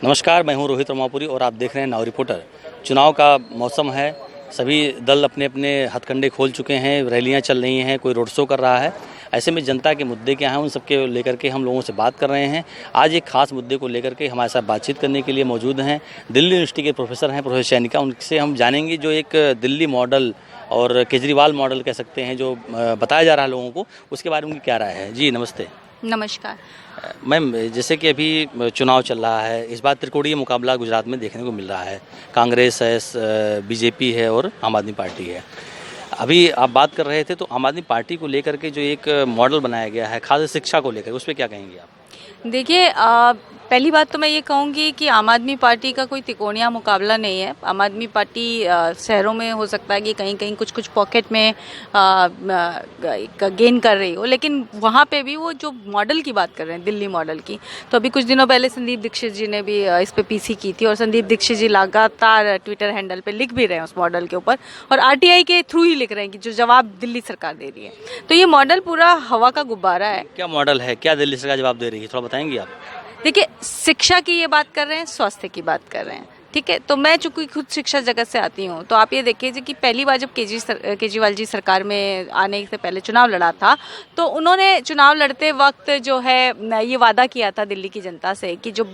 नमस्कार, मैं हूं रोहित रमापुरी और आप देख रहे हैं नाउ रिपोर्टर। चुनाव का मौसम है, सभी दल अपने अपने हथकंडे खोल चुके हैं, रैलियां चल रही हैं, कोई रोड शो कर रहा है। ऐसे में जनता के मुद्दे क्या हैं उन सबके लेकर के हम लोगों से बात कर रहे हैं। आज एक खास मुद्दे को लेकर के हमारे साथ बातचीत करने के लिए मौजूद हैं दिल्ली यूनिवर्सिटी के प्रोफेसर हैं प्रोफेसर सैनिका। उनसे हम जानेंगे जो एक दिल्ली मॉडल और केजरीवाल मॉडल कह सकते हैं जो बताया जा रहा है लोगों को, उसके बारे में उनकी क्या राय है। जी नमस्ते। नमस्कार मैम, जैसे कि अभी चुनाव चल रहा है, इस बार त्रिकोणीय मुकाबला गुजरात में देखने को मिल रहा है। कांग्रेस है, बीजेपी है और आम आदमी पार्टी है। अभी आप बात कर रहे थे तो आम आदमी पार्टी को लेकर के जो एक मॉडल बनाया गया है खास शिक्षा को लेकर, उस पर क्या कहेंगे आप? देखिए, पहली बात तो मैं ये कहूँगी कि आम आदमी पार्टी का कोई तिकोनिया मुकाबला नहीं है। आम आदमी पार्टी शहरों में हो सकता है कि कहीं कहीं कुछ कुछ पॉकेट में गेन कर रही हो, लेकिन वहाँ पे भी वो जो मॉडल की बात कर रहे हैं दिल्ली मॉडल की, तो अभी कुछ दिनों पहले संदीप दीक्षित जी ने भी इस पे पीसी की थी और संदीप दीक्षित जी लगातार ट्विटर हैंडल पे लिख भी रहे हैं उस मॉडल के ऊपर और आरटीआई के थ्रू ही लिख रहे हैं कि जो जवाब दिल्ली सरकार दे रही है। तो ये मॉडल पूरा हवा का गुब्बारा है। क्या मॉडल है, क्या दिल्ली सरकार जवाब दे रही है, थोड़ा बताएंगे आप? देखिए, शिक्षा की ये बात कर रहे हैं, स्वास्थ्य की बात कर रहे हैं, ठीक है। तो मैं चूंकि खुद शिक्षा जगत से आती हूँ, तो आप ये देखिए कि पहली बार जब केजरीवाल जी सरकार में आने से पहले चुनाव लड़ा था, तो उन्होंने चुनाव लड़ते वक्त जो है ये वादा किया था दिल्ली की जनता से कि जो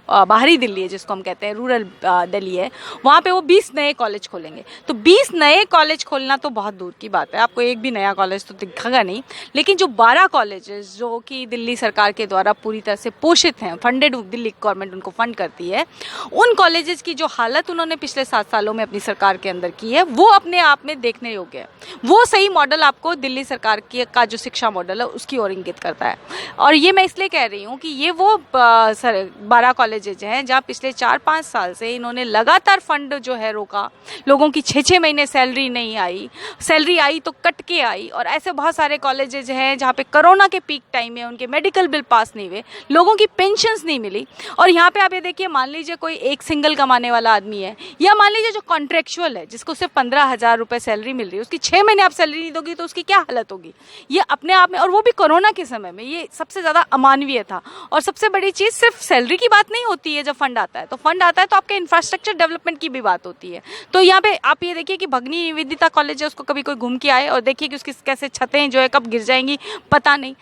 बाहरी दिल्ली है, जिसको हम कहते हैं रूरल दिल्ली है, वहाँ पे वो 20 नए कॉलेज खोलेंगे। तो 20 नए कॉलेज खोलना तो बहुत दूर की बात है, आपको एक भी नया कॉलेज तो दिखेगा नहीं, लेकिन जो 12 कॉलेजेस जो कि दिल्ली सरकार के द्वारा पूरी तरह से पोषित हैं, फंडेड, दिल्ली गवर्नमेंट उनको फंड करती है, उन कॉलेजेस की जो हालत उन्होंने पिछले 7 सालों में अपनी सरकार के अंदर की है, वो अपने आप में देखने योग्य है। वो सही मॉडल आपको दिल्ली सरकार का जो शिक्षा मॉडल है उसकी ओर इंगित करता है। और ये मैं इसलिए कह रही हूँ कि ये वो 12 कॉलेजेज हैं जहाँ पिछले 4-5 साल से इन्होंने लगातार फंड जो है रोका, लोगों की 6-6 महीने सैलरी नहीं आई, सैलरी आई तो कट के आई, और ऐसे बहुत सारे कॉलेजेज हैं जहाँ पे कोरोना के पीक टाइम में उनके मेडिकल बिल पास नहीं हुए, लोगों की पेंशन्स नहीं मिली। और यहाँ पे आप ये देखिए, मान लीजिए कोई एक सिंगल कमाने वाला आदमी है, या मान लीजिए जो कॉन्ट्रेक्चुअल है जिसको सिर्फ 15,000 रुपये सैलरी मिल रही है, उसकी 6 महीने आप सैलरी नहीं दोगी तो उसकी क्या हालत होगी। ये अपने आप में, और वो भी कोरोना के समय में, ये सबसे ज़्यादा अमानवीय था। और सबसे बड़ी चीज़, सिर्फ सैलरी की बात नहीं होती है जब फंड आता है, तो फंड आता है तो आपके इंफ्रास्ट्रक्चर डेवलपमेंट की भी बात होती है। तो यहाँ पे आप ये देखिए कि भगनी निवेदिता कॉलेज है, उसको कभी कोई घूम के आए और देखिए कि उसकी कैसे छतें जो है कब गिर जाएंगी पता नहीं।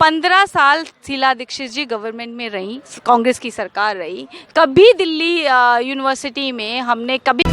15 साल शीला दीक्षित जी गवर्नमेंट में रही, कांग्रेस की सरकार रही, कभी दिल्ली यूनिवर्सिटी में हमने कभी